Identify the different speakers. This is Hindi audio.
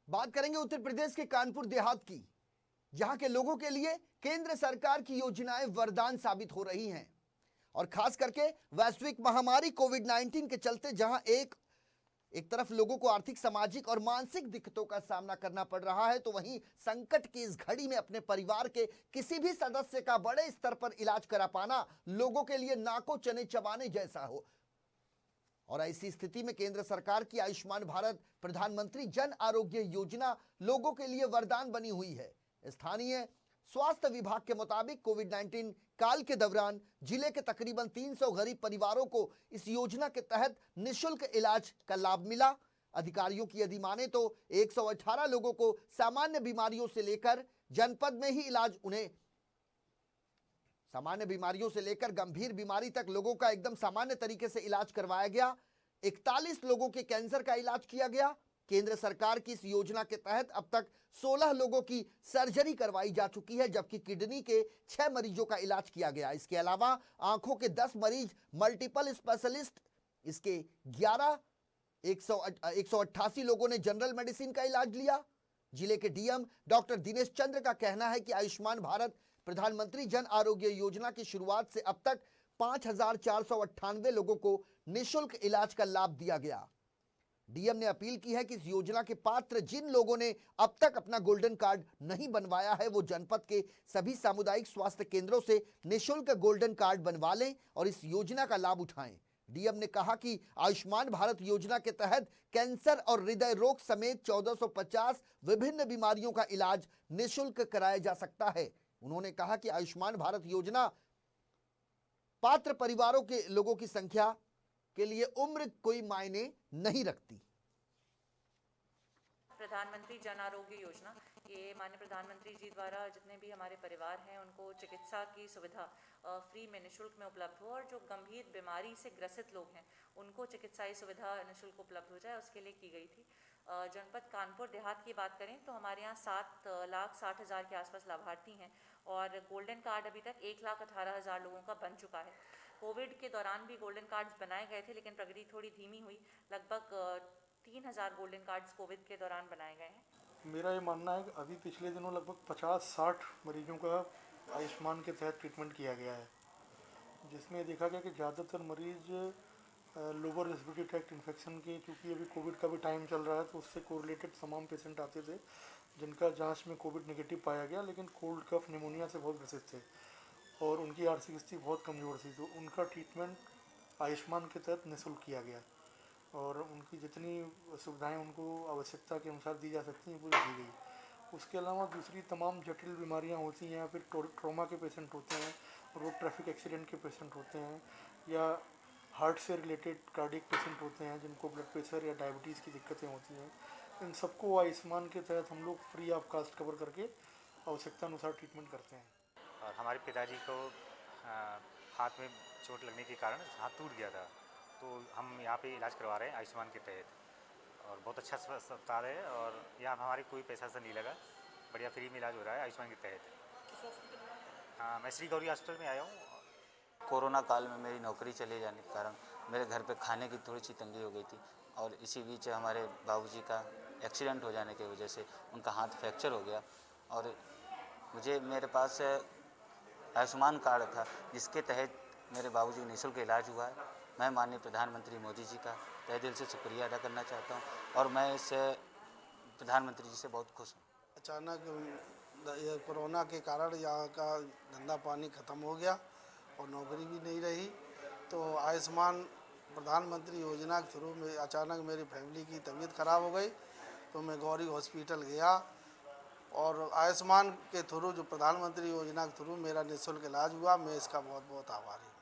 Speaker 1: बात करेंगे उत्तर प्रदेश के कानपुर देहात की, जहां के लोगों के लिए केंद्र सरकार की योजनाएं वरदान साबित हो रही हैं। और खास करके वैश्विक महामारी कोविड-19 के चलते जहां एक तरफ लोगों को आर्थिक, सामाजिक और मानसिक दिक्कतों का सामना करना पड़ रहा है, तो वहीं संकट की इस घड़ी में अपने परिवार के किसी भी सदस्य का बड़े स्तर पर इलाज करा पाना लोगों के लिए नाको चने चबाने जैसा हो। और ऐसी स्थिति में केंद्र सरकार की आयुष्मान भारत प्रधानमंत्री जन आरोग्य योजना लोगों के लिए वरदान बनी हुई है। स्थानीय स्वास्थ्य विभाग के मुताबिक कोविड-19 काल के दौरान जिले के तकरीबन 300 गरीब परिवारों को इस योजना के तहत निःशुल्क इलाज का लाभ मिला। अधिकारियों की यदि माने तो 118 लोगों को सामान्य बीमारियों से लेकर जनपद में ही इलाज उन्हें सामान्य बीमारियों से लेकर गंभीर बीमारी तक लोगों का एकदम सामान्य तरीके से इलाज करवाया गया। 41 लोगों के कैंसर का इलाज किया गया। केंद्र सरकार की इस योजना के तहत अब तक 16 लोगों की सर्जरी करवाई जा चुकी है, जबकि किडनी के 6 मरीजों का इलाज किया गया। इसके अलावा आंखों के 10 मरीज मल्टीपल स्पेशलिस्ट, इसके 188 लोगों ने जनरल मेडिसिन का इलाज लिया। जिले के डीएम डॉक्टर दिनेश चंद्र का कहना है कि आयुष्मान भारत प्रधानमंत्री जन आरोग्य योजना की शुरुआत से अब तक 5,498 लोगों को निःशुल्क इलाज का लाभ दिया गया। डीएम ने अपील की है कि इस योजना के पात्र जिन लोगों ने अब तक अपना गोल्डन कार्ड नहीं बनवाया है, वो जनपद के सभी सामुदायिक स्वास्थ्य केंद्रों से निःशुल्क गोल्डन कार्ड बनवा लें और इस योजना का लाभ उठाएं। डीएम ने कहा कि आयुष्मान भारत योजना के तहत कैंसर और हृदय रोग समेत 1450 विभिन्न बीमारियों का इलाज निःशुल्क कराया जा सकता है। उन्होंने कहा कि आयुष्मान भारत योजना पात्र परिवारों के लोगों की संख्या के लिए उम्र कोई मायने नहीं रखती।
Speaker 2: प्रधानमंत्री जन आरोग्य योजना, ये माननीय प्रधानमंत्री जी द्वारा जितने भी हमारे परिवार हैं उनको चिकित्सा की सुविधा फ्री में निःशुल्क में उपलब्ध हो, और जो गंभीर बीमारी से ग्रसित लोग हैं उनको चिकित्साई सुविधा निःशुल्क उपलब्ध हो जाए, उसके लिए की गई थी। जनपद कानपुर देहात की बात करें तो हमारे यहाँ 7,60,000 के आसपास लाभार्थी हैं, और गोल्डन कार्ड अभी तक 1,18,000 लोगों का बन चुका है। कोविड के दौरान भी गोल्डन कार्ड्स बनाए गए थे, लेकिन प्रगति थोड़ी धीमी हुई। लगभग 3,000 गोल्डन कार्ड्स कोविड के दौरान बनाए गए हैं।
Speaker 3: मेरा ये मानना है कि अभी पिछले दिनों लगभग 50-60 मरीजों का आयुष्मान के तहत ट्रीटमेंट किया गया है, जिसमें देखा गया कि ज़्यादातर मरीज लोअर रेस्पिरेटरी ट्रैक्ट इन्फेक्शन के, चूँकि अभी कोविड का भी टाइम चल रहा है तो उससे कोरिलेटेड तमाम पेशेंट आते थे जिनका जांच में कोविड नेगेटिव पाया गया, लेकिन कोल्ड कफ निमोनिया से बहुत ग्रसित थे और उनकी आर्थिक स्थिति बहुत कमज़ोर थी, तो उनका ट्रीटमेंट आयुष्मान के तहत निःशुल्क किया गया और उनकी जितनी सुविधाएं उनको आवश्यकता के अनुसार दी जा सकती हैं पूरी दी गई। उसके अलावा दूसरी तमाम जटिल बीमारियां होती हैं या फिर ट्रॉमा के पेशेंट होते हैं, रोड ट्रैफिक एक्सीडेंट के पेशेंट होते हैं, या हार्ट से रिलेटेड कार्डियक पेशेंट होते हैं जिनको ब्लड प्रेशर या डायबिटीज़ की दिक्कतें होती हैं, इन सबको आयुष्मान के तहत हम लोग फ्री ऑफ कास्ट कवर करके आवश्यकता अनुसार ट्रीटमेंट करते हैं।
Speaker 4: और हमारे पिताजी को हाथ में चोट लगने के कारण हाथ टूट गया था, तो हम यहाँ पे इलाज करवा रहे हैं आयुष्मान के तहत, और बहुत अच्छा अस्पताल है और यहाँ हमारे कोई पैसा से नहीं लगा, बढ़िया फ्री में इलाज हो रहा है आयुष्मान के तहत। हाँ, मैं श्री गौरी हॉस्पिटल में आया हूँ।
Speaker 5: कोरोना काल में मेरी नौकरी चले जाने के कारण मेरे घर पे खाने की थोड़ी सी तंगी हो गई थी, और इसी बीच हमारे बाबूजी का एक्सीडेंट हो जाने की वजह से उनका हाथ फ्रैक्चर हो गया, और मेरे पास आयुष्मान कार्ड था जिसके तहत मेरे बाबूजी का निःशुल्क इलाज हुआ है। मैं माननीय प्रधानमंत्री मोदी जी का तहे दिल से शुक्रिया अदा करना चाहता हूँ, और मैं इस प्रधानमंत्री जी से बहुत खुश हूँ।
Speaker 6: अचानक कोरोना के कारण यहाँ का धंधा पानी ख़त्म हो गया और नौकरी भी नहीं रही, तो आयुष्मान प्रधानमंत्री योजना के थ्रू में अचानक मेरी फैमिली की तबीयत ख़राब हो गई, तो मैं गौरी हॉस्पिटल गया और आयुष्मान के थ्रू जो प्रधानमंत्री योजना के थ्रू मेरा निःशुल्क इलाज हुआ। मैं इसका बहुत बहुत आभारी हूँ।